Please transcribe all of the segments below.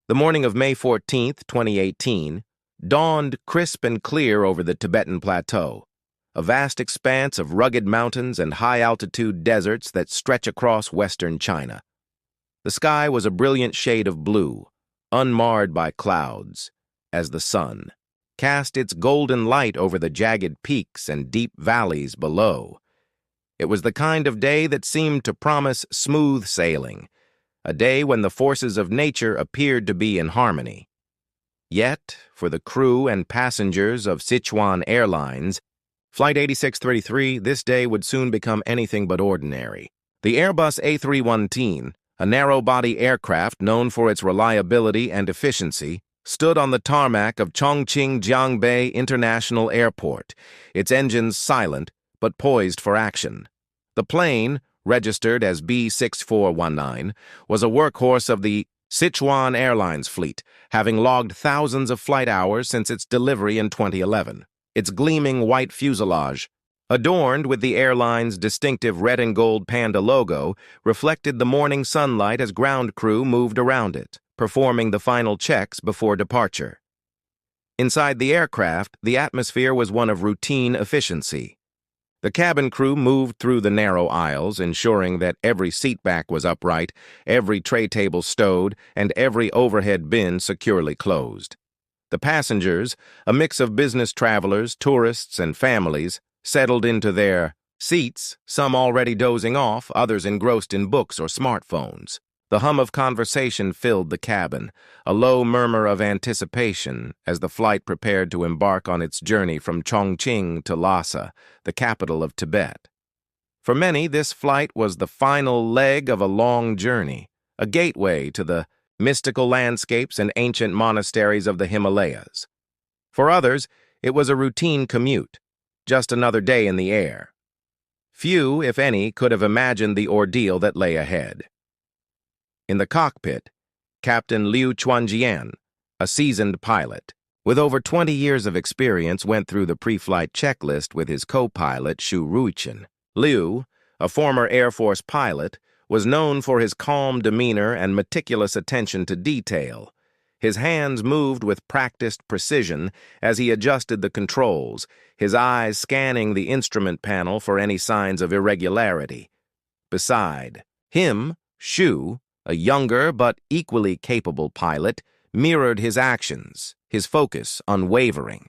The morning of May 14th, 2018, dawned crisp and clear over the Tibetan Plateau, a vast expanse of rugged mountains and high-altitude deserts that stretch across western China. The sky was a brilliant shade of blue, unmarred by clouds, as the sun cast its golden light over the jagged peaks and deep valleys below. It was the kind of day that seemed to promise smooth sailing, a day when the forces of nature appeared to be in harmony. Yet, for the crew and passengers of Sichuan Airlines Flight 8633, this day would soon become anything but ordinary. The Airbus A319, a narrow-body aircraft known for its reliability and efficiency, stood on the tarmac of Chongqing International Airport, its engines silent but poised for action. The plane, registered as B6419, was a workhorse of the Sichuan Airlines Fleet, having logged thousands of flight hours since its delivery in 2011. Its gleaming white fuselage, adorned with the airline's distinctive red and gold panda logo, reflected the morning sunlight as ground crew moved around it, performing the final checks before departure. Inside the aircraft, the atmosphere was one of routine efficiency. The cabin crew moved through the narrow aisles, ensuring that every seatback was upright, every tray table stowed, and every overhead bin securely closed. The passengers, a mix of business travelers, tourists, and families, settled into their seats, some already dozing off, others engrossed in books or smartphones. The hum of conversation filled the cabin, a low murmur of anticipation as the flight prepared to embark on its journey from Chongqing to Lhasa, the capital of Tibet. For many, this flight was the final leg of a long journey, a gateway to the mystical landscapes and ancient monasteries of the Himalayas. For others, it was a routine commute, just another day in the air. Few, if any, could have imagined the ordeal that lay ahead. In the cockpit, Captain Chuanjian, a seasoned pilot, with over 20 years of experience, went through the pre-flight checklist with his co-pilot, Ruichen. Liu, a former Air Force pilot, was known for his calm demeanor and meticulous attention to detail. His hands moved with practiced precision as he adjusted the controls, his eyes scanning the instrument panel for any signs of irregularity. Beside him, Shu, a younger but equally capable pilot, mirrored his actions, his focus unwavering.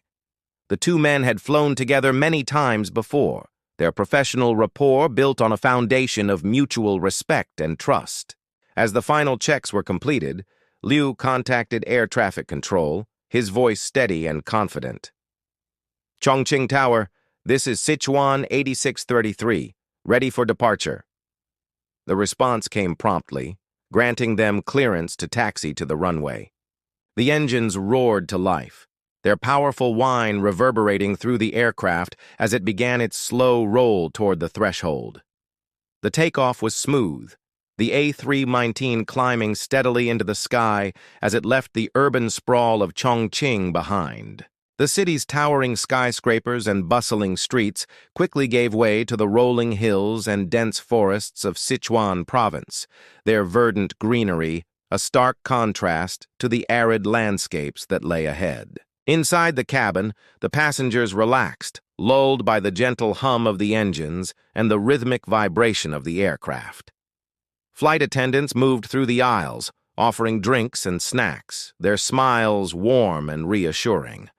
The two men had flown together many times before, their professional rapport built on a foundation of mutual respect and trust. As the final checks were completed, Liu contacted air traffic control, his voice steady and confident. "Chongqing Tower, this is Sichuan 8633, ready for departure." The response came promptly, granting them clearance to taxi to the runway. The engines roared to life, their powerful whine reverberating through the aircraft as it began its slow roll toward the threshold. The takeoff was smooth, the A319 climbing steadily into the sky as it left the urban sprawl of Chongqing behind. The city's towering skyscrapers and bustling streets quickly gave way to the rolling hills and dense forests of Sichuan province, their verdant greenery a stark contrast to the arid landscapes that lay ahead. Inside the cabin, the passengers relaxed, lulled by the gentle hum of the engines and the rhythmic vibration of the aircraft. Flight attendants moved through the aisles, offering drinks and snacks, their smiles warm and reassuring.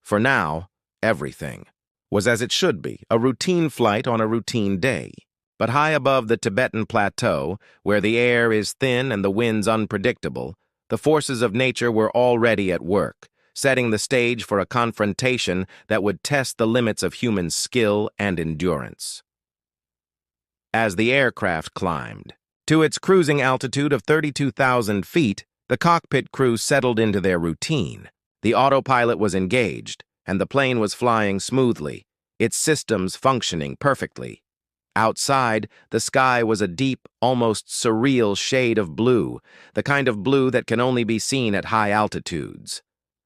For now, everything was as it should be, a routine flight on a routine day. But high above the Tibetan Plateau, where the air is thin and the winds unpredictable, the forces of nature were already at work, setting the stage for a confrontation that would test the limits of human skill and endurance. As the aircraft climbed to its cruising altitude of 32,000 feet, the cockpit crew settled into their routine. The autopilot was engaged, and the plane was flying smoothly, its systems functioning perfectly. Outside, the sky was a deep, almost surreal shade of blue, the kind of blue that can only be seen at high altitudes.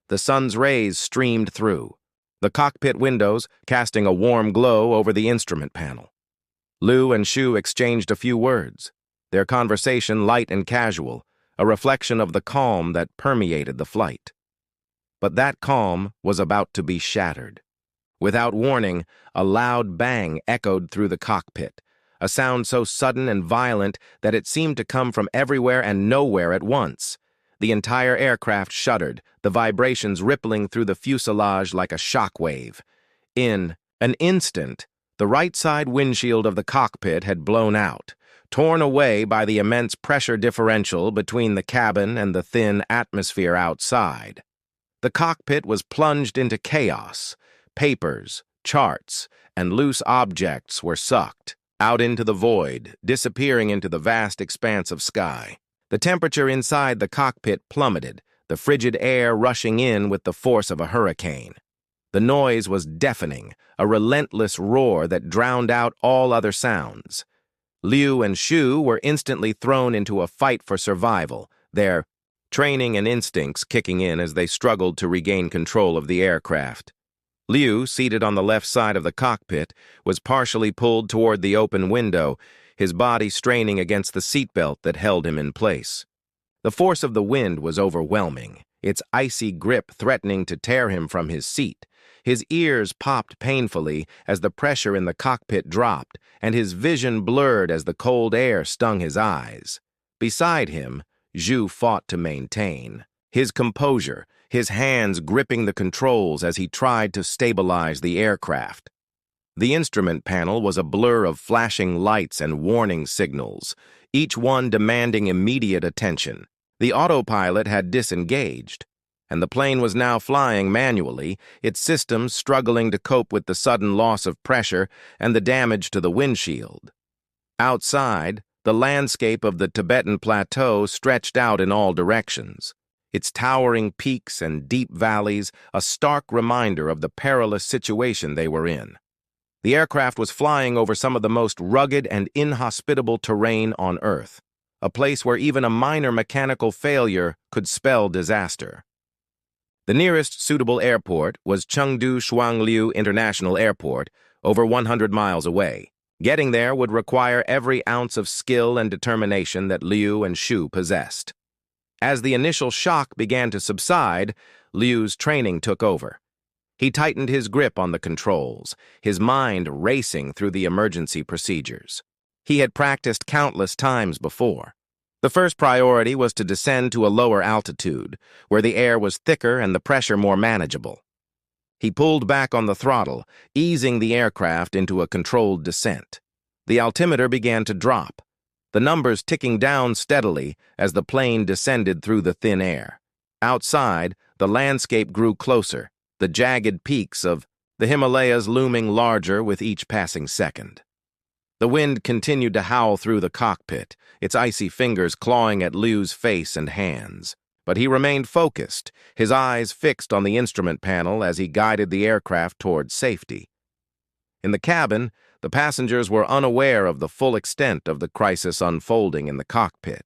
The sun's rays streamed through, the cockpit windows casting a warm glow over the instrument panel. Liu and Shu exchanged a few words, their conversation light and casual, a reflection of the calm that permeated the flight. But that calm was about to be shattered. Without warning, a loud bang echoed through the cockpit, a sound so sudden and violent that it seemed to come from everywhere and nowhere at once. The entire aircraft shuddered, the vibrations rippling through the fuselage like a shock wave. In an instant, the right side windshield of the cockpit had blown out, torn away by the immense pressure differential between the cabin and the thin atmosphere outside. The cockpit was plunged into chaos. Papers, charts, and loose objects were sucked out into the void, disappearing into the vast expanse of sky. The temperature inside the cockpit plummeted, the frigid air rushing in with the force of a hurricane. The noise was deafening, a relentless roar that drowned out all other sounds. Liu and Shu were instantly thrown into a fight for survival, their training and instincts kicking in as they struggled to regain control of the aircraft. Liu, seated on the left side of the cockpit, was partially pulled toward the open window, his body straining against the seatbelt that held him in place. The force of the wind was overwhelming, its icy grip threatening to tear him from his seat. His ears popped painfully as the pressure in the cockpit dropped, and his vision blurred as the cold air stung his eyes. Beside him, Zhu fought to maintain his composure, his hands gripping the controls as he tried to stabilize the aircraft. The instrument panel was a blur of flashing lights and warning signals, each one demanding immediate attention. The autopilot had disengaged, and the plane was now flying manually, its systems struggling to cope with the sudden loss of pressure and the damage to the windshield. Outside, the landscape of the Tibetan Plateau stretched out in all directions, its towering peaks and deep valleys a stark reminder of the perilous situation they were in. The aircraft was flying over some of the most rugged and inhospitable terrain on Earth, a place where even a minor mechanical failure could spell disaster. The nearest suitable airport was Chengdu Shuangliu International Airport, over 100 miles away. Getting there would require every ounce of skill and determination that Liu and Shu possessed. As the initial shock began to subside, Liu's training took over. He tightened his grip on the controls, his mind racing through the emergency procedures. He had practiced countless times before. The first priority was to descend to a lower altitude, where the air was thicker and the pressure more manageable. He pulled back on the throttle, easing the aircraft into a controlled descent. The altimeter began to drop, the numbers ticking down steadily as the plane descended through the thin air. Outside, the landscape grew closer, the jagged peaks of the Himalayas looming larger with each passing second. The wind continued to howl through the cockpit, its icy fingers clawing at Liu's face and hands. But he remained focused, his eyes fixed on the instrument panel as he guided the aircraft towards safety. In the cabin, the passengers were unaware of the full extent of the crisis unfolding in the cockpit.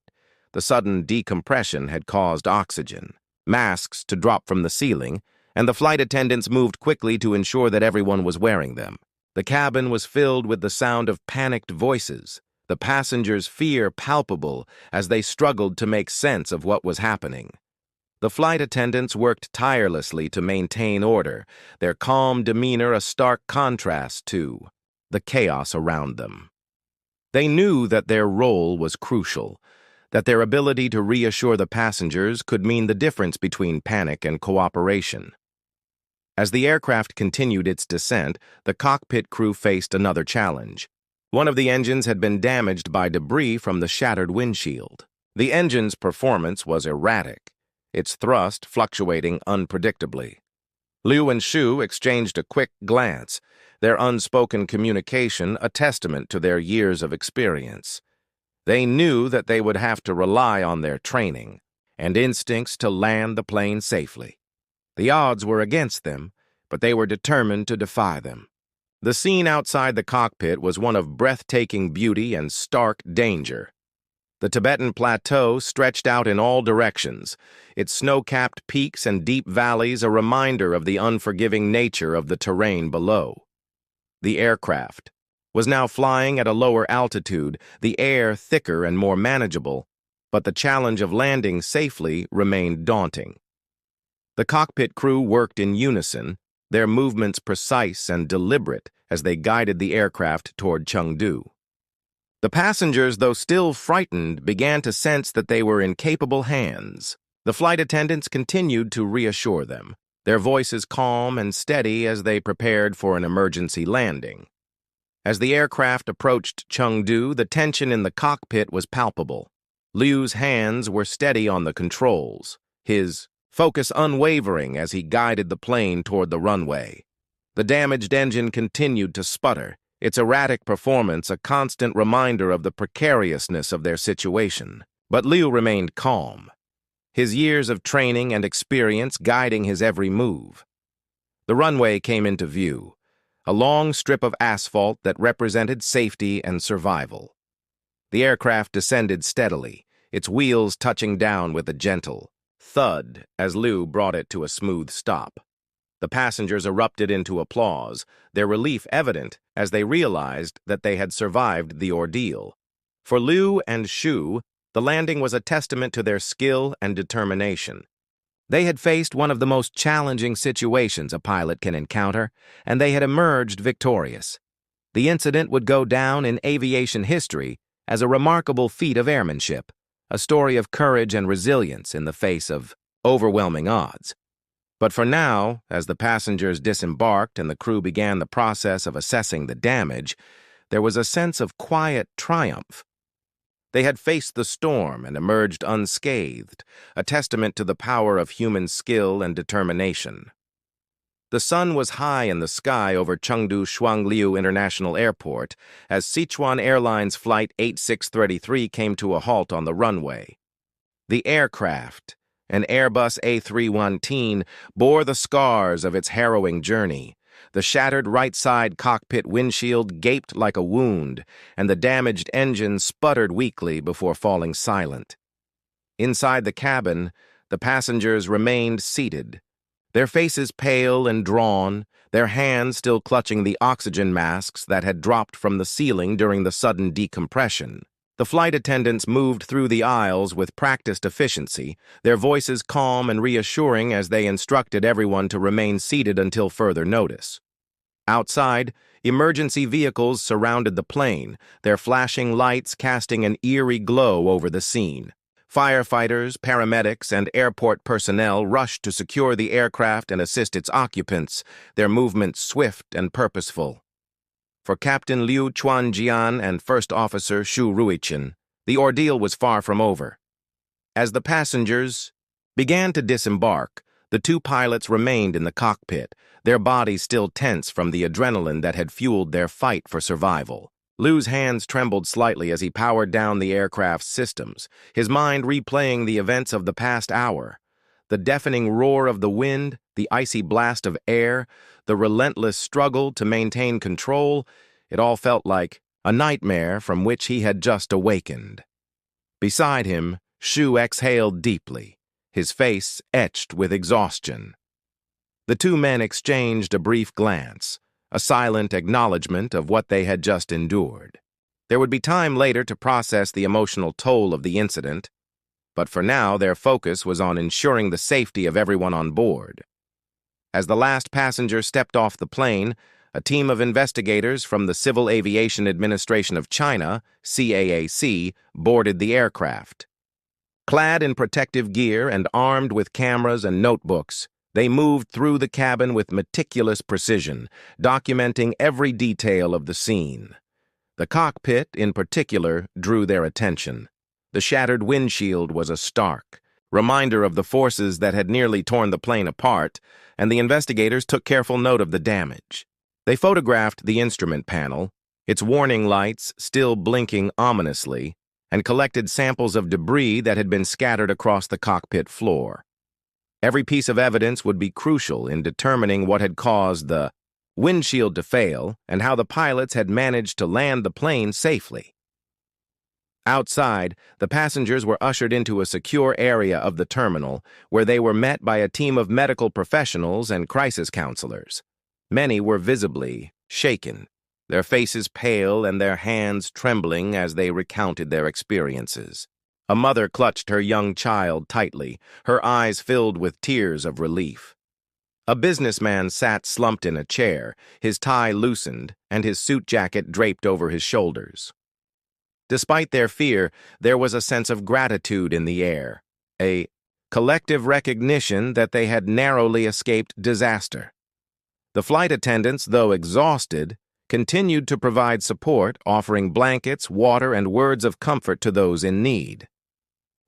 The sudden decompression had caused oxygen, masks to drop from the ceiling, and the flight attendants moved quickly to ensure that everyone was wearing them. The cabin was filled with the sound of panicked voices, the passengers' fear palpable as they struggled to make sense of what was happening. The flight attendants worked tirelessly to maintain order, their calm demeanor a stark contrast to the chaos around them. They knew that their role was crucial, that their ability to reassure the passengers could mean the difference between panic and cooperation. As the aircraft continued its descent, the cockpit crew faced another challenge. One of the engines had been damaged by debris from the shattered windshield. The engine's performance was erratic, its thrust fluctuating unpredictably. Liu and Shu exchanged a quick glance, their unspoken communication a testament to their years of experience. They knew that they would have to rely on their training and instincts to land the plane safely. The odds were against them, but they were determined to defy them. The scene outside the cockpit was one of breathtaking beauty and stark danger. The Tibetan Plateau stretched out in all directions, its snow-capped peaks and deep valleys a reminder of the unforgiving nature of the terrain below. The aircraft was now flying at a lower altitude, the air thicker and more manageable, but the challenge of landing safely remained daunting. The cockpit crew worked in unison, their movements precise and deliberate as they guided the aircraft toward Chengdu. The passengers, though still frightened, began to sense that they were in capable hands. The flight attendants continued to reassure them, their voices calm and steady as they prepared for an emergency landing. As the aircraft approached Chengdu, the tension in the cockpit was palpable. Liu's hands were steady on the controls, his focus unwavering as he guided the plane toward the runway. The damaged engine continued to sputter, its erratic performance a constant reminder of the precariousness of their situation. But Liu remained calm, his years of training and experience guiding his every move. The runway came into view, a long strip of asphalt that represented safety and survival. The aircraft descended steadily, its wheels touching down with a gentle thud as Liu brought it to a smooth stop. The passengers erupted into applause, their relief evident as they realized that they had survived the ordeal. For Liu and Shu, the landing was a testament to their skill and determination. They had faced one of the most challenging situations a pilot can encounter, and they had emerged victorious. The incident would go down in aviation history as a remarkable feat of airmanship, a story of courage and resilience in the face of overwhelming odds. But for now, as the passengers disembarked and the crew began the process of assessing the damage, there was a sense of quiet triumph. They had faced the storm and emerged unscathed, a testament to the power of human skill and determination. The sun was high in the sky over Chengdu Shuangliu International Airport as Sichuan Airlines Flight 8633 came to a halt on the runway. The aircraft, an Airbus A319, bore the scars of its harrowing journey. The shattered right-side cockpit windshield gaped like a wound, and the damaged engine sputtered weakly before falling silent. Inside the cabin, the passengers remained seated, their faces pale and drawn, their hands still clutching the oxygen masks that had dropped from the ceiling during the sudden decompression. The flight attendants moved through the aisles with practiced efficiency, their voices calm and reassuring as they instructed everyone to remain seated until further notice. Outside, emergency vehicles surrounded the plane, their flashing lights casting an eerie glow over the scene. Firefighters, paramedics, and airport personnel rushed to secure the aircraft and assist its occupants, their movements swift and purposeful. For Captain Liu Chuanjian and First Officer Shu Ruichen, the ordeal was far from over. As the passengers began to disembark, the two pilots remained in the cockpit, their bodies still tense from the adrenaline that had fueled their fight for survival. Liu's hands trembled slightly as he powered down the aircraft's systems, his mind replaying the events of the past hour. The deafening roar of the wind, the icy blast of air, the relentless struggle to maintain control, it all felt like a nightmare from which he had just awakened. Beside him, Shu exhaled deeply, his face etched with exhaustion. The two men exchanged a brief glance, a silent acknowledgement of what they had just endured. There would be time later to process the emotional toll of the incident, but for now their focus was on ensuring the safety of everyone on board. As the last passenger stepped off the plane, a team of investigators from the Civil Aviation Administration of China, CAAC, boarded the aircraft. Clad in protective gear and armed with cameras and notebooks, they moved through the cabin with meticulous precision, documenting every detail of the scene. The cockpit, in particular, drew their attention. The shattered windshield was a stark reminder of the forces that had nearly torn the plane apart, and the investigators took careful note of the damage. They photographed the instrument panel, its warning lights still blinking ominously, and collected samples of debris that had been scattered across the cockpit floor. Every piece of evidence would be crucial in determining what had caused the windshield to fail and how the pilots had managed to land the plane safely. Outside, the passengers were ushered into a secure area of the terminal where they were met by a team of medical professionals and crisis counselors. Many were visibly shaken, their faces pale and their hands trembling as they recounted their experiences. A mother clutched her young child tightly, her eyes filled with tears of relief. A businessman sat slumped in a chair, his tie loosened and his suit jacket draped over his shoulders. Despite their fear, there was a sense of gratitude in the air, a collective recognition that they had narrowly escaped disaster. The flight attendants, though exhausted, continued to provide support, offering blankets, water, and words of comfort to those in need.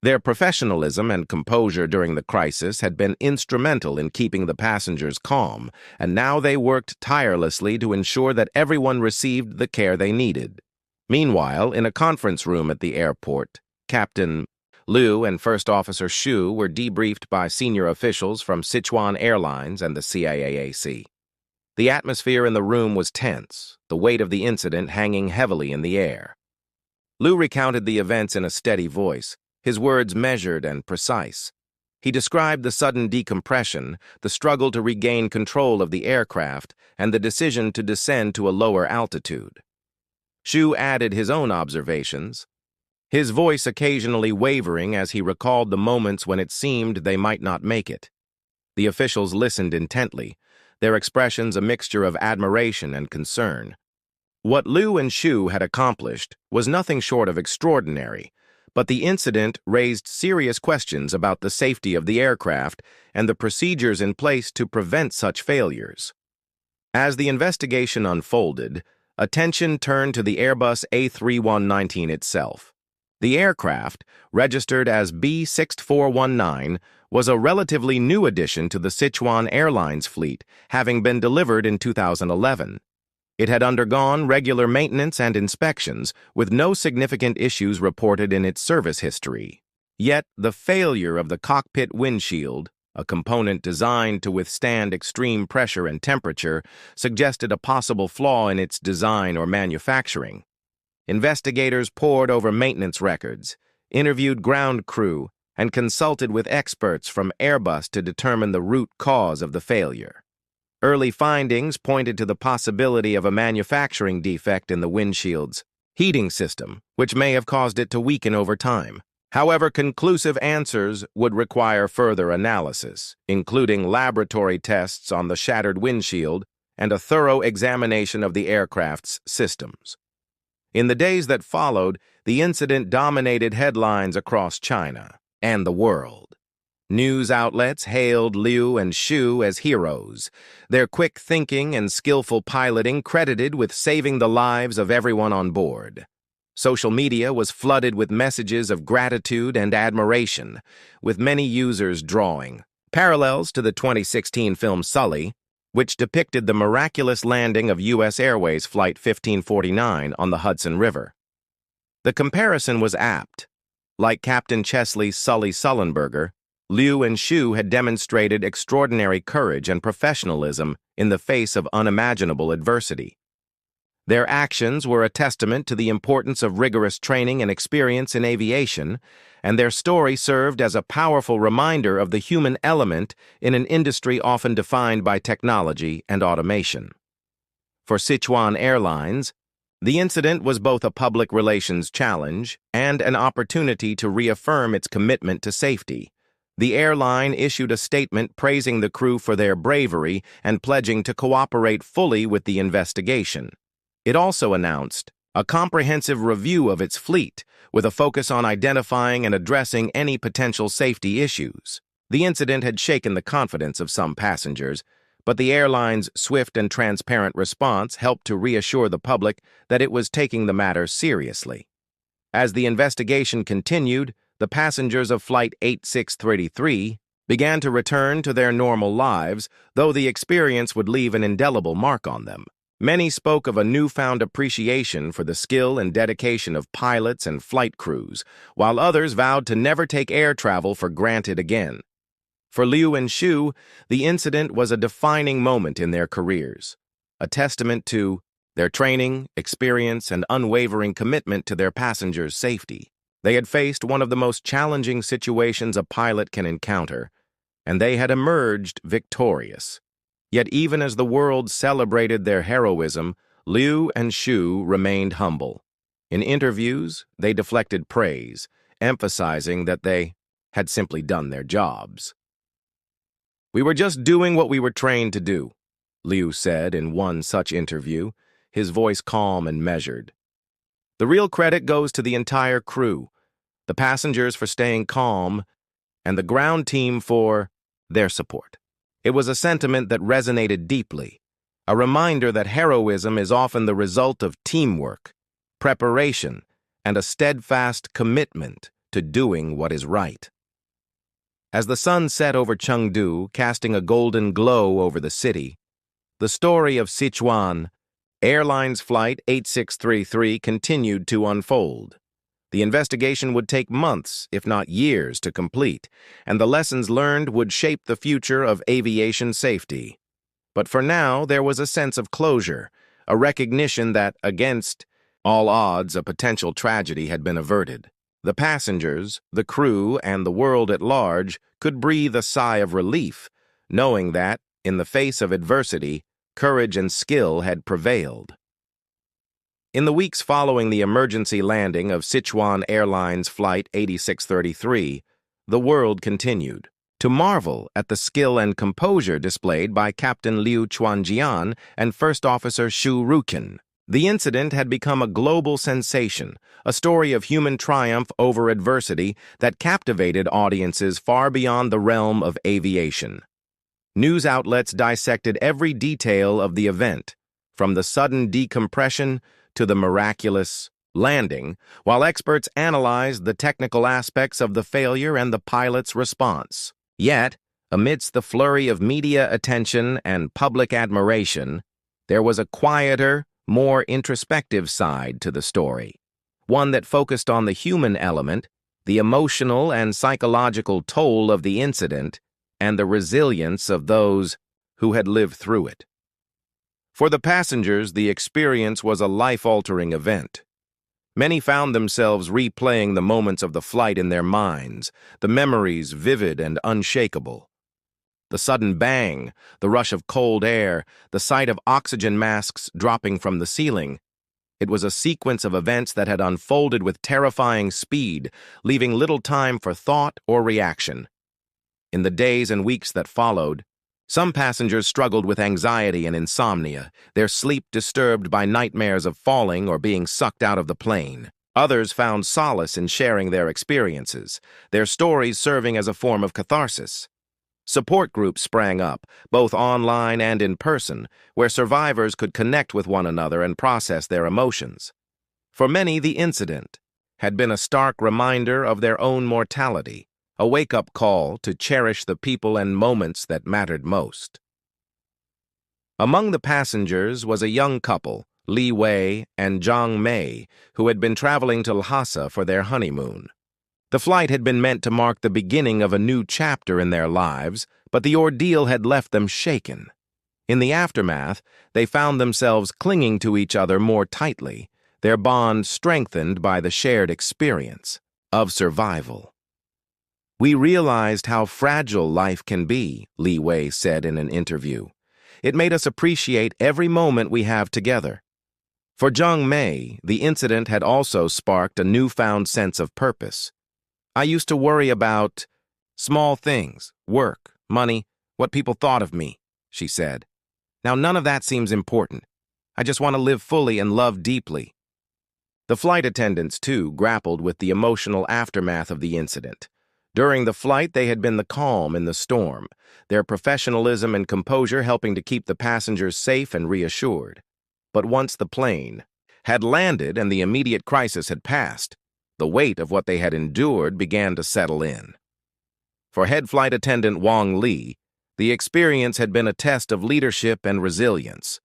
Their professionalism and composure during the crisis had been instrumental in keeping the passengers calm, and now they worked tirelessly to ensure that everyone received the care they needed. Meanwhile, in a conference room at the airport, Captain Liu and First Officer Xu were debriefed by senior officials from Sichuan Airlines and the CAAC. The atmosphere in the room was tense, the weight of the incident hanging heavily in the air. Liu recounted the events in a steady voice, his words measured and precise. He described the sudden decompression, the struggle to regain control of the aircraft, and the decision to descend to a lower altitude. Xu added his own observations, his voice occasionally wavering as he recalled the moments when it seemed they might not make it. The officials listened intently, their expressions a mixture of admiration and concern. What Liu and Xu had accomplished was nothing short of extraordinary, but the incident raised serious questions about the safety of the aircraft and the procedures in place to prevent such failures. As the investigation unfolded, attention turned to the Airbus A319 itself. The aircraft, registered as B6419, was a relatively new addition to the Sichuan Airlines Fleet, having been delivered in 2011. It had undergone regular maintenance and inspections, with no significant issues reported in its service history. Yet, the failure of the cockpit windshield, a component designed to withstand extreme pressure and temperature, suggested a possible flaw in its design or manufacturing. Investigators pored over maintenance records, interviewed ground crew, and consulted with experts from Airbus to determine the root cause of the failure. Early findings pointed to the possibility of a manufacturing defect in the windshield's heating system, which may have caused it to weaken over time. However, conclusive answers would require further analysis, including laboratory tests on the shattered windshield and a thorough examination of the aircraft's systems. In the days that followed, the incident dominated headlines across China and the world. News outlets hailed Liu and Xu as heroes, their quick thinking and skillful piloting credited with saving the lives of everyone on board. Social media was flooded with messages of gratitude and admiration, with many users drawing parallels to the 2016 film Sully, which depicted the miraculous landing of U.S. Airways Flight 1549 on the Hudson River. The comparison was apt. Like Captain Chesley Sully Sullenberger, Liu and Xu had demonstrated extraordinary courage and professionalism in the face of unimaginable adversity. Their actions were a testament to the importance of rigorous training and experience in aviation, and their story served as a powerful reminder of the human element in an industry often defined by technology and automation. For Sichuan Airlines, the incident was both a public relations challenge and an opportunity to reaffirm its commitment to safety. The airline issued a statement praising the crew for their bravery and pledging to cooperate fully with the investigation. It also announced a comprehensive review of its fleet, with a focus on identifying and addressing any potential safety issues. The incident had shaken the confidence of some passengers, but the airline's swift and transparent response helped to reassure the public that it was taking the matter seriously. As the investigation continued, the passengers of Flight 8633 began to return to their normal lives, though the experience would leave an indelible mark on them. Many spoke of a newfound appreciation for the skill and dedication of pilots and flight crews, while others vowed to never take air travel for granted again. For Liu and Xu, the incident was a defining moment in their careers, a testament to their training, experience, and unwavering commitment to their passengers' safety. They had faced one of the most challenging situations a pilot can encounter, and they had emerged victorious. Yet even as the world celebrated their heroism, Liu and Xu remained humble. In interviews, they deflected praise, emphasizing that they had simply done their jobs. "We were just doing what we were trained to do," Liu said in one such interview, his voice calm and measured. "The real credit goes to the entire crew, the passengers for staying calm, and the ground team for their support." It was a sentiment that resonated deeply, a reminder that heroism is often the result of teamwork, preparation, and a steadfast commitment to doing what is right. As the sun set over Chengdu, casting a golden glow over the city, the story of Sichuan Airlines Flight 8633 continued to unfold. The investigation would take months, if not years, to complete, and the lessons learned would shape the future of aviation safety. But for now, there was a sense of closure, a recognition that, against all odds, a potential tragedy had been averted. The passengers, the crew, and the world at large could breathe a sigh of relief, knowing that, in the face of adversity, courage and skill had prevailed. In the weeks following the emergency landing of Sichuan Airlines Flight 8633, the world continued to marvel at the skill and composure displayed by Captain Liu Chuanjian and First Officer Ruichen. The incident had become a global sensation, a story of human triumph over adversity that captivated audiences far beyond the realm of aviation. News outlets dissected every detail of the event, from the sudden decompression to the miraculous landing, while experts analyzed the technical aspects of the failure and the pilot's response. Yet, amidst the flurry of media attention and public admiration, there was a quieter, more introspective side to the story, one that focused on the human element, the emotional and psychological toll of the incident, and the resilience of those who had lived through it. For the passengers, the experience was a life-altering event. Many found themselves replaying the moments of the flight in their minds, the memories vivid and unshakable. The sudden bang, the rush of cold air, the sight of oxygen masks dropping from the ceiling. It was a sequence of events that had unfolded with terrifying speed, leaving little time for thought or reaction. In the days and weeks that followed, some passengers struggled with anxiety and insomnia, their sleep disturbed by nightmares of falling or being sucked out of the plane. Others found solace in sharing their experiences, their stories serving as a form of catharsis. Support groups sprang up, both online and in person, where survivors could connect with one another and process their emotions. For many, the incident had been a stark reminder of their own mortality, a wake-up call to cherish the people and moments that mattered most. Among the passengers was a young couple, Li Wei and Zhang Mei, who had been traveling to Lhasa for their honeymoon. The flight had been meant to mark the beginning of a new chapter in their lives, but the ordeal had left them shaken. In the aftermath, they found themselves clinging to each other more tightly, their bond strengthened by the shared experience of survival. "We realized how fragile life can be," Li Wei said in an interview. "It made us appreciate every moment we have together." For Zhang Mei, the incident had also sparked a newfound sense of purpose. "I used to worry about small things, work, money, what people thought of me," she said. "Now none of that seems important. I just want to live fully and love deeply." The flight attendants, too, grappled with the emotional aftermath of the incident. During the flight, they had been the calm in the storm, their professionalism and composure helping to keep the passengers safe and reassured. But once the plane had landed and the immediate crisis had passed, the weight of what they had endured began to settle in. For head flight attendant Wang Li, the experience had been a test of leadership and resilience.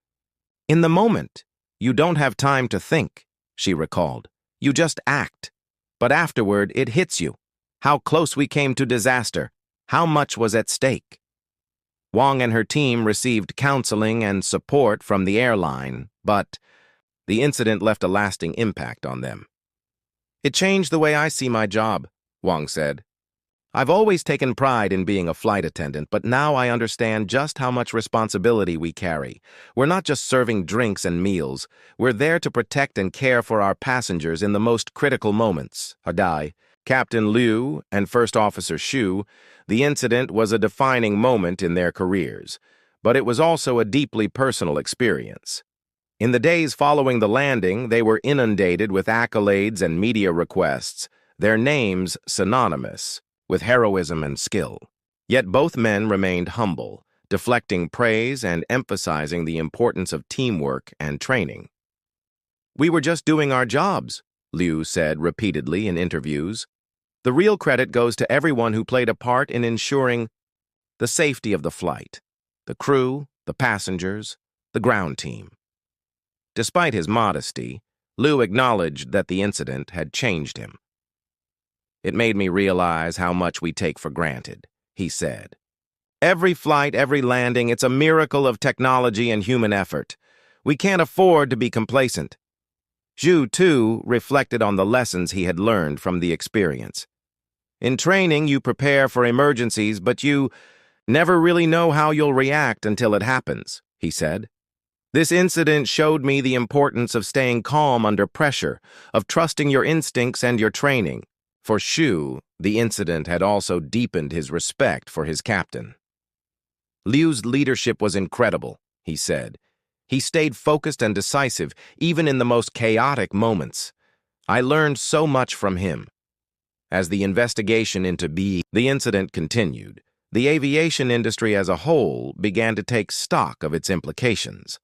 "In the moment, you don't have time to think," she recalled. "You just act. But afterward, it hits you. How close we came to disaster. How much was at stake." Wang and her team received counseling and support from the airline, but the incident left a lasting impact on them. "It changed the way I see my job," Wang said. "I've always taken pride in being a flight attendant, but now I understand just how much responsibility we carry. We're not just serving drinks and meals. We're there to protect and care for our passengers in the most critical moments." Hadai Captain Liu and First Officer Xu, the incident was a defining moment in their careers, but it was also a deeply personal experience. In the days following the landing, they were inundated with accolades and media requests, their names synonymous with heroism and skill. Yet both men remained humble, deflecting praise and emphasizing the importance of teamwork and training. "We were just doing our jobs," Liu said repeatedly in interviews. "The real credit goes to everyone who played a part in ensuring the safety of the flight, the crew, the passengers, the ground team." Despite his modesty, Liu acknowledged that the incident had changed him. "It made me realize how much we take for granted," he said. "Every flight, every landing, it's a miracle of technology and human effort. We can't afford to be complacent." Zhu, too, reflected on the lessons he had learned from the experience. "In training, you prepare for emergencies, but you never really know how you'll react until it happens," he said. "This incident showed me the importance of staying calm under pressure, of trusting your instincts and your training." For Xu, the incident had also deepened his respect for his captain. "Liu's leadership was incredible," he said. "He stayed focused and decisive, even in the most chaotic moments. I learned so much from him." As the investigation into the incident continued, the aviation industry as a whole began to take stock of its implications.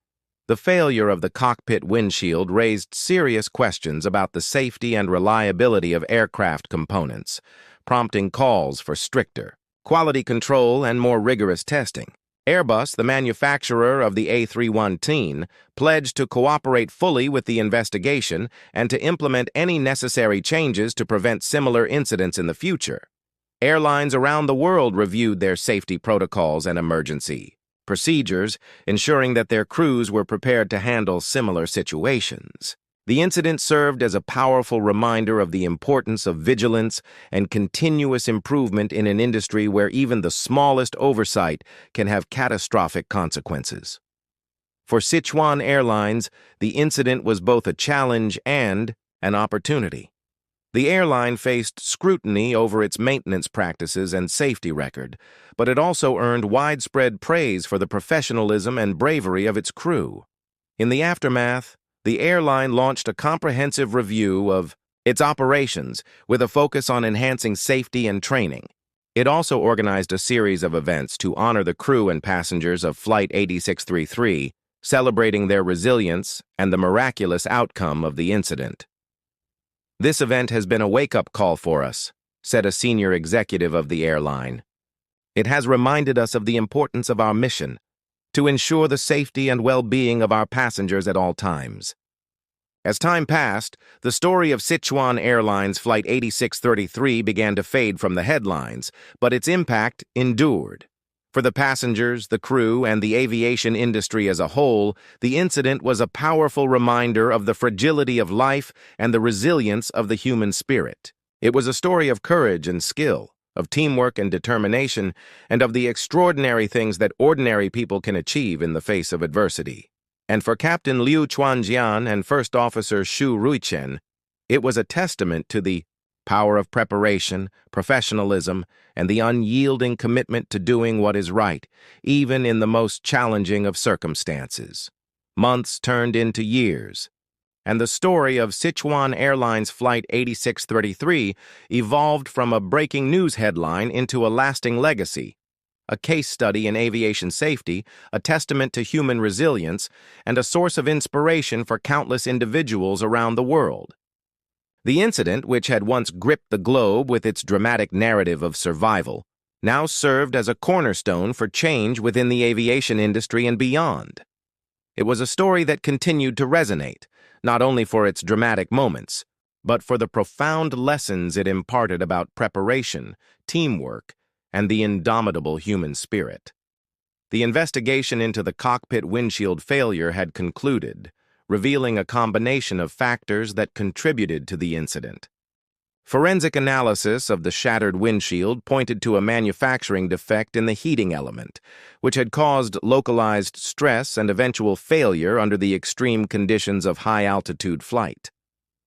The failure of the cockpit windshield raised serious questions about the safety and reliability of aircraft components, prompting calls for stricter quality control and more rigorous testing. Airbus, the manufacturer of the A319, pledged to cooperate fully with the investigation and to implement any necessary changes to prevent similar incidents in the future. Airlines around the world reviewed their safety protocols and emergency procedures, ensuring that their crews were prepared to handle similar situations. The incident served as a powerful reminder of the importance of vigilance and continuous improvement in an industry where even the smallest oversight can have catastrophic consequences. For Sichuan Airlines, the incident was both a challenge and an opportunity. The airline faced scrutiny over its maintenance practices and safety record, but it also earned widespread praise for the professionalism and bravery of its crew. In the aftermath, the airline launched a comprehensive review of its operations with a focus on enhancing safety and training. It also organized a series of events to honor the crew and passengers of Flight 8633, celebrating their resilience and the miraculous outcome of the incident. "This event has been a wake-up call for us," said a senior executive of the airline. "It has reminded us of the importance of our mission, to ensure the safety and well-being of our passengers at all times." As time passed, the story of Sichuan Airlines Flight 8633 began to fade from the headlines, but its impact endured. For the passengers, the crew, and the aviation industry as a whole, the incident was a powerful reminder of the fragility of life and the resilience of the human spirit. It was a story of courage and skill, of teamwork and determination, and of the extraordinary things that ordinary people can achieve in the face of adversity. And for Captain Liu Chuanjian and First Officer Xu Ruichen, it was a testament to the power of preparation, professionalism, and the unyielding commitment to doing what is right, even in the most challenging of circumstances. Months turned into years, and the story of Sichuan Airlines Flight 8633 evolved from a breaking news headline into a lasting legacy, a case study in aviation safety, a testament to human resilience, and a source of inspiration for countless individuals around the world. The incident, which had once gripped the globe with its dramatic narrative of survival, now served as a cornerstone for change within the aviation industry and beyond. It was a story that continued to resonate, not only for its dramatic moments, but for the profound lessons it imparted about preparation, teamwork, and the indomitable human spirit. The investigation into the cockpit windshield failure had concluded, revealing a combination of factors that contributed to the incident. Forensic analysis of the shattered windshield pointed to a manufacturing defect in the heating element, which had caused localized stress and eventual failure under the extreme conditions of high-altitude flight.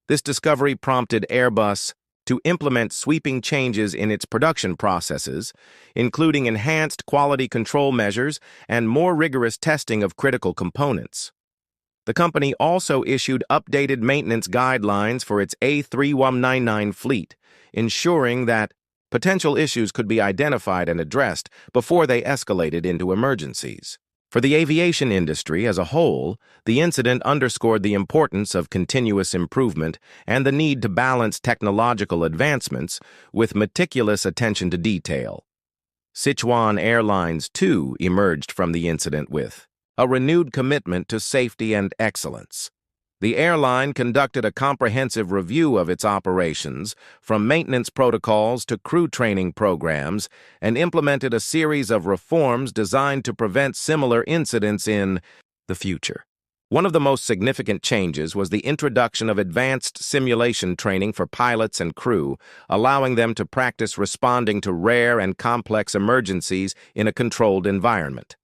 This discovery prompted Airbus to implement sweeping changes in its production processes, including enhanced quality control measures and more rigorous testing of critical components. The company also issued updated maintenance guidelines for its A3199 fleet, ensuring that potential issues could be identified and addressed before they escalated into emergencies. For the aviation industry as a whole, the incident underscored the importance of continuous improvement and the need to balance technological advancements with meticulous attention to detail. Sichuan Airlines, too, emerged from the incident with a renewed commitment to safety and excellence. The airline conducted a comprehensive review of its operations, from maintenance protocols to crew training programs, and implemented a series of reforms designed to prevent similar incidents in the future. One of the most significant changes was the introduction of advanced simulation training for pilots and crew, allowing them to practice responding to rare and complex emergencies in a controlled environment.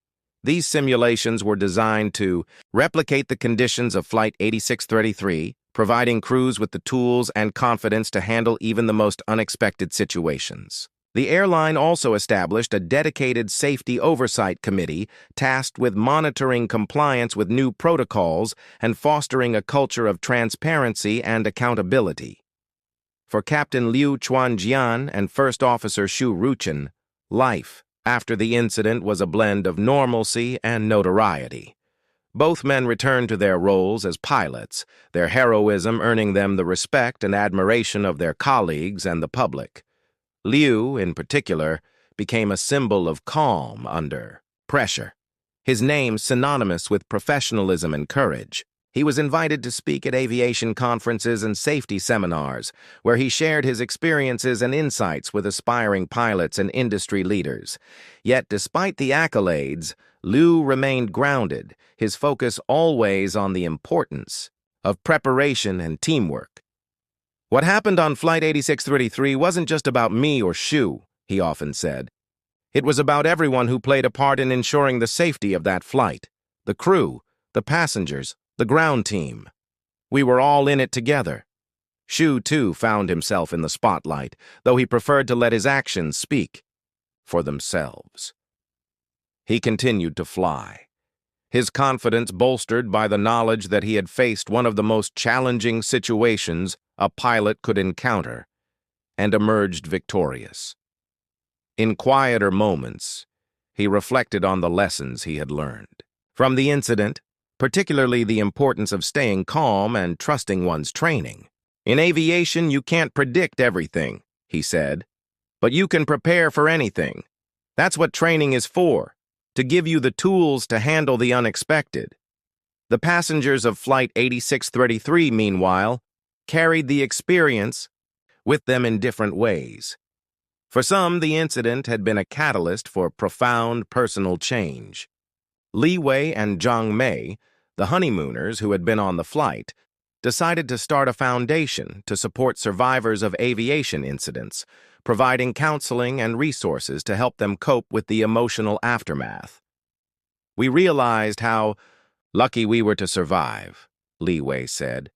These simulations were designed to replicate the conditions of Flight 8633, providing crews with the tools and confidence to handle even the most unexpected situations. The airline also established a dedicated safety oversight committee tasked with monitoring compliance with new protocols and fostering a culture of transparency and accountability. For Captain Liu Chuanjian and First Officer Ruichen, life after the incident was a blend of normalcy and notoriety. Both men returned to their roles as pilots, their heroism earning them the respect and admiration of their colleagues and the public. Liu, in particular, became a symbol of calm under pressure, his name synonymous with professionalism and courage. He was invited to speak at aviation conferences and safety seminars, where he shared his experiences and insights with aspiring pilots and industry leaders. Yet, despite the accolades, Liu remained grounded, his focus always on the importance of preparation and teamwork. "What happened on Flight 8633 wasn't just about me or Shu," he often said. "It was about everyone who played a part in ensuring the safety of that flight. The crew, the passengers, the ground team. We were all in it together." Shu, too, found himself in the spotlight, though he preferred to let his actions speak for themselves. He continued to fly, his confidence bolstered by the knowledge that he had faced one of the most challenging situations a pilot could encounter, and emerged victorious. In quieter moments, he reflected on the lessons he had learned from the incident, particularly the importance of staying calm and trusting one's training. "In aviation, you can't predict everything," he said, "but you can prepare for anything. That's what training is for, to give you the tools to handle the unexpected." The passengers of Flight 8633, meanwhile, carried the experience with them in different ways. For some, the incident had been a catalyst for profound personal change. Li Wei and Zhang Mei, the honeymooners who had been on the flight, decided to start a foundation to support survivors of aviation incidents, providing counseling and resources to help them cope with the emotional aftermath. "We realized how lucky we were to survive," Li Wei said.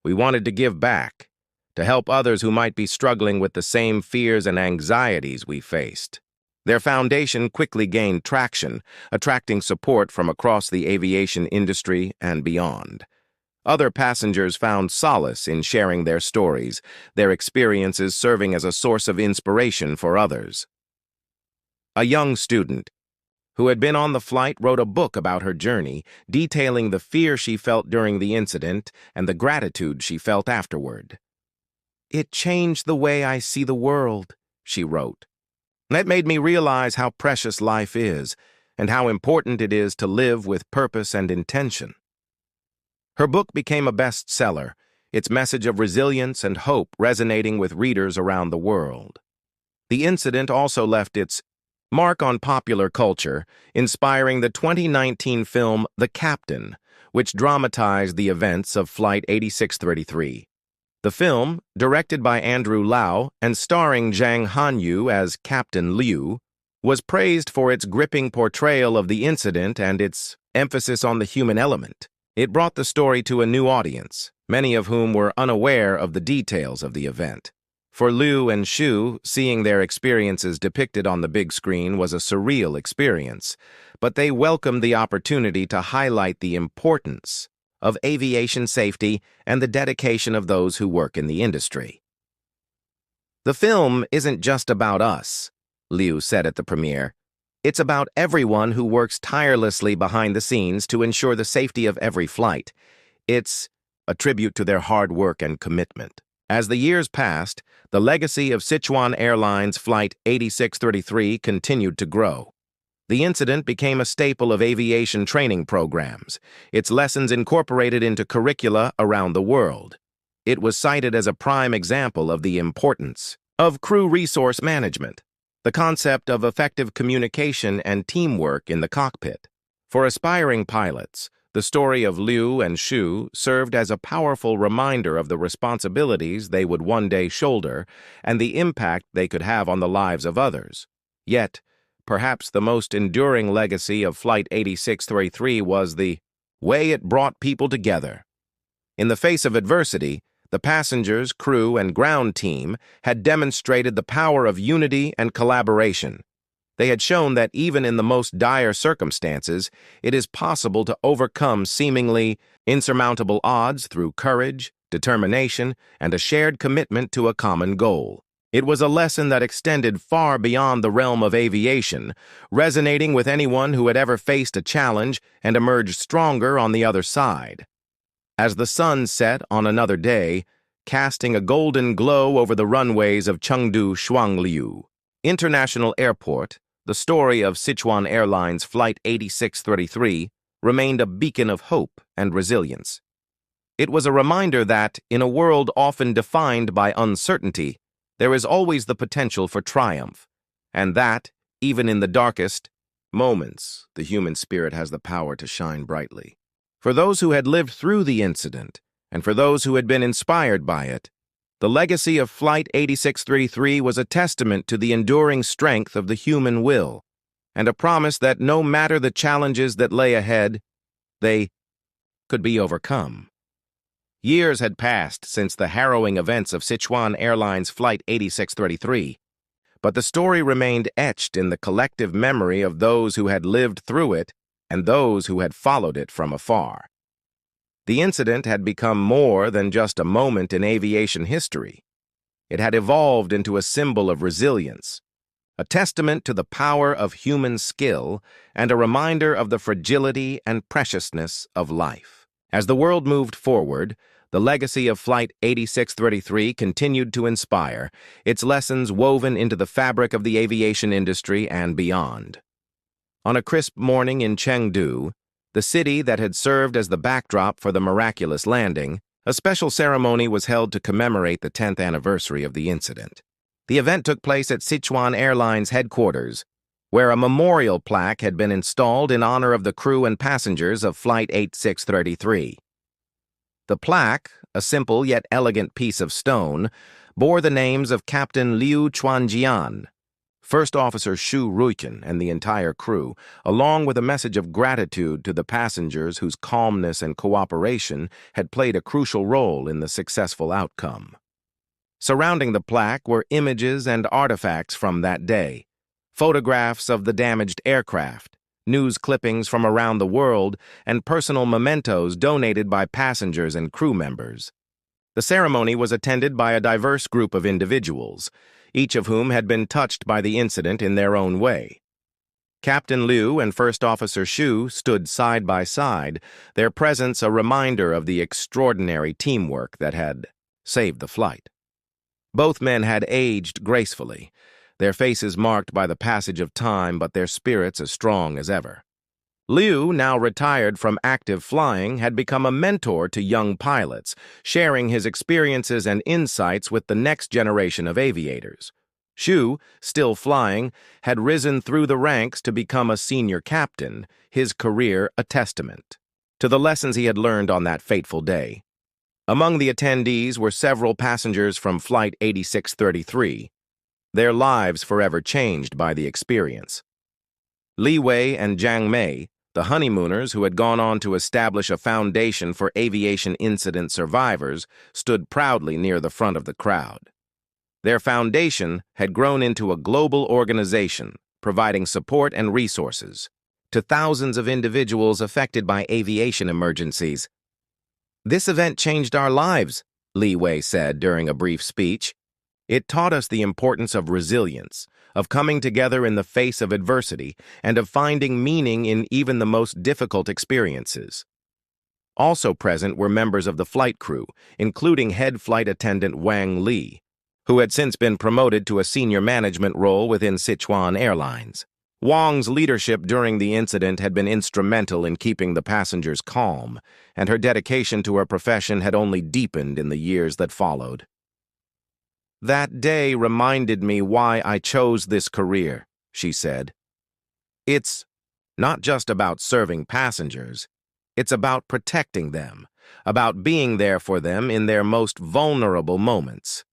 "We wanted to give back, to help others who might be struggling with the same fears and anxieties we faced." Their foundation quickly gained traction, attracting support from across the aviation industry and beyond. Other passengers found solace in sharing their stories, their experiences serving as a source of inspiration for others. A young student who had been on the flight wrote a book about her journey, detailing the fear she felt during the incident and the gratitude she felt afterward. "It changed the way I see the world," she wrote. "That made me realize how precious life is and how important it is to live with purpose and intention." Her book became a bestseller, its message of resilience and hope resonating with readers around the world. The incident also left its mark on popular culture, inspiring the 2019 film The Captain, which dramatized the events of Flight 8633. The film, directed by Andrew Lau and starring Zhang Hanyu as Captain Liu, was praised for its gripping portrayal of the incident and its emphasis on the human element. It brought the story to a new audience, many of whom were unaware of the details of the event. For Liu and Xu, seeing their experiences depicted on the big screen was a surreal experience, but they welcomed the opportunity to highlight the importance of aviation safety and the dedication of those who work in the industry. "The film isn't just about us," Liu said at the premiere. "It's about everyone who works tirelessly behind the scenes to ensure the safety of every flight. It's a tribute to their hard work and commitment." As the years passed, the legacy of Sichuan Airlines Flight 8633 continued to grow. The incident became a staple of aviation training programs, its lessons incorporated into curricula around the world. It was cited as a prime example of the importance of crew resource management, the concept of effective communication and teamwork in the cockpit. For aspiring pilots, the story of Liu and Xu served as a powerful reminder of the responsibilities they would one day shoulder and the impact they could have on the lives of others. Yet, perhaps the most enduring legacy of Flight 8633 was the way it brought people together. In the face of adversity, the passengers, crew, and ground team had demonstrated the power of unity and collaboration. They had shown that even in the most dire circumstances, it is possible to overcome seemingly insurmountable odds through courage, determination, and a shared commitment to a common goal. It was a lesson that extended far beyond the realm of aviation, resonating with anyone who had ever faced a challenge and emerged stronger on the other side. As the sun set on another day, casting a golden glow over the runways of Chengdu Shuangliu International Airport, the story of Sichuan Airlines Flight 8633 remained a beacon of hope and resilience. It was a reminder that, in a world often defined by uncertainty, there is always the potential for triumph, and that, even in the darkest moments, the human spirit has the power to shine brightly. For those who had lived through the incident, and for those who had been inspired by it, the legacy of Flight 8633 was a testament to the enduring strength of the human will, and a promise that no matter the challenges that lay ahead, they could be overcome. Years had passed since the harrowing events of Sichuan Airlines Flight 8633, but the story remained etched in the collective memory of those who had lived through it and those who had followed it from afar. The incident had become more than just a moment in aviation history. It had evolved into a symbol of resilience, a testament to the power of human skill, and a reminder of the fragility and preciousness of life. As the world moved forward, the legacy of Flight 8633 continued to inspire, its lessons woven into the fabric of the aviation industry and beyond. On a crisp morning in Chengdu, the city that had served as the backdrop for the miraculous landing, a special ceremony was held to commemorate the 10th anniversary of the incident. The event took place at Sichuan Airlines headquarters, where a memorial plaque had been installed in honor of the crew and passengers of Flight 8633. The plaque, a simple yet elegant piece of stone, bore the names of Captain Liu Chuanjian, First Officer Xu Ruichen, and the entire crew, along with a message of gratitude to the passengers whose calmness and cooperation had played a crucial role in the successful outcome. Surrounding the plaque were images and artifacts from that day, photographs of the damaged aircraft, news clippings from around the world, and personal mementos donated by passengers and crew members. The ceremony was attended by a diverse group of individuals, each of whom had been touched by the incident in their own way. Captain Liu and First Officer Xu stood side by side, their presence a reminder of the extraordinary teamwork that had saved the flight. Both men had aged gracefully, their faces marked by the passage of time, but their spirits as strong as ever. Liu, now retired from active flying, had become a mentor to young pilots, sharing his experiences and insights with the next generation of aviators. Xu, still flying, had risen through the ranks to become a senior captain, his career a testament to the lessons he had learned on that fateful day. Among the attendees were several passengers from Flight 8633, their lives forever changed by the experience. Li Wei and Jiang Mei, the honeymooners who had gone on to establish a foundation for aviation incident survivors, stood proudly near the front of the crowd. Their foundation had grown into a global organization, providing support and resources to thousands of individuals affected by aviation emergencies. "This event changed our lives," Li Wei said during a brief speech. "It taught us the importance of resilience, of coming together in the face of adversity, and of finding meaning in even the most difficult experiences." Also present were members of the flight crew, including head flight attendant Wang Li, who had since been promoted to a senior management role within Sichuan Airlines. Wang's leadership during the incident had been instrumental in keeping the passengers calm, and her dedication to her profession had only deepened in the years that followed. "That day reminded me why I chose this career," she said. "It's not just about serving passengers. It's about protecting them, about being there for them in their most vulnerable moments."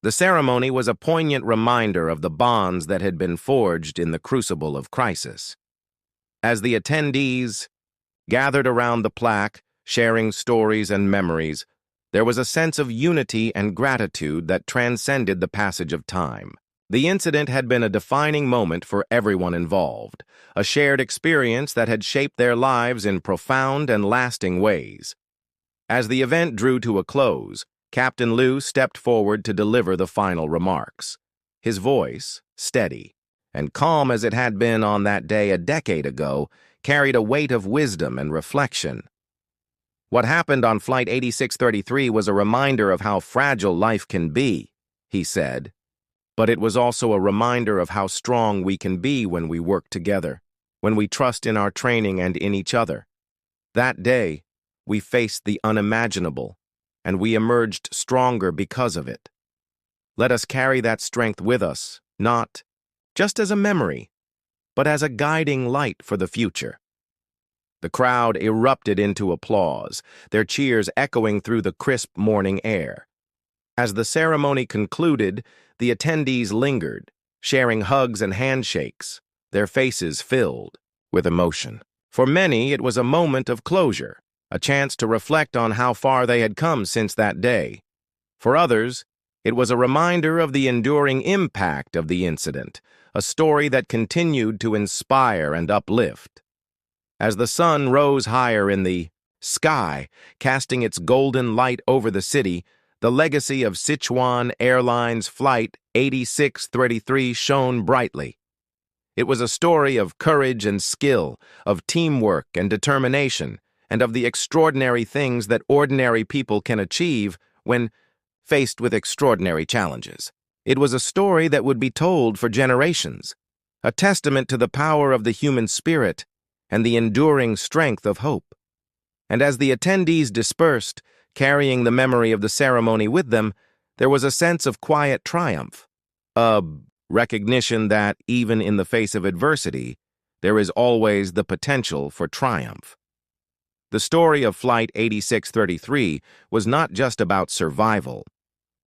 The ceremony was a poignant reminder of the bonds that had been forged in the crucible of crisis. As the attendees gathered around the plaque, sharing stories and memories, there was a sense of unity and gratitude that transcended the passage of time. The incident had been a defining moment for everyone involved, a shared experience that had shaped their lives in profound and lasting ways. As the event drew to a close, Captain Liu stepped forward to deliver the final remarks. His voice, steady and calm as it had been on that day a decade ago, carried a weight of wisdom and reflection. "What happened on Flight 8633 was a reminder of how fragile life can be," he said. "But it was also a reminder of how strong we can be when we work together, when we trust in our training and in each other. That day, we faced the unimaginable, and we emerged stronger because of it. Let us carry that strength with us, not just as a memory, but as a guiding light for the future." The crowd erupted into applause, their cheers echoing through the crisp morning air. As the ceremony concluded, the attendees lingered, sharing hugs and handshakes, their faces filled with emotion. For many, it was a moment of closure, a chance to reflect on how far they had come since that day. For others, it was a reminder of the enduring impact of the incident, a story that continued to inspire and uplift. As the sun rose higher in the sky, casting its golden light over the city, the legacy of Sichuan Airlines Flight 8633 shone brightly. It was a story of courage and skill, of teamwork and determination, and of the extraordinary things that ordinary people can achieve when faced with extraordinary challenges. It was a story that would be told for generations, a testament to the power of the human spirit and the enduring strength of hope. And as the attendees dispersed, carrying the memory of the ceremony with them, there was a sense of quiet triumph, a recognition that, even in the face of adversity, there is always the potential for triumph. The story of Flight 8633 was not just about survival.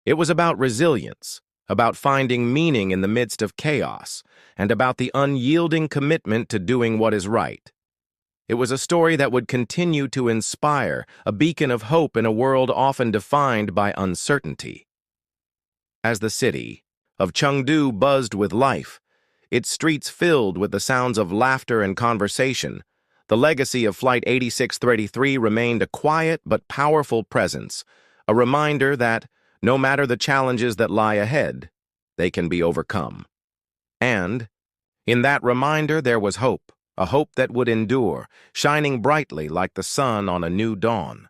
It was about resilience, about finding meaning in the midst of chaos, and about the unyielding commitment to doing what is right. It was a story that would continue to inspire, a beacon of hope in a world often defined by uncertainty. As the city of Chengdu buzzed with life, its streets filled with the sounds of laughter and conversation, the legacy of Flight 8633 remained a quiet but powerful presence, a reminder that, no matter the challenges that lie ahead, they can be overcome. And, in that reminder there was hope, a hope that would endure, shining brightly like the sun on a new dawn.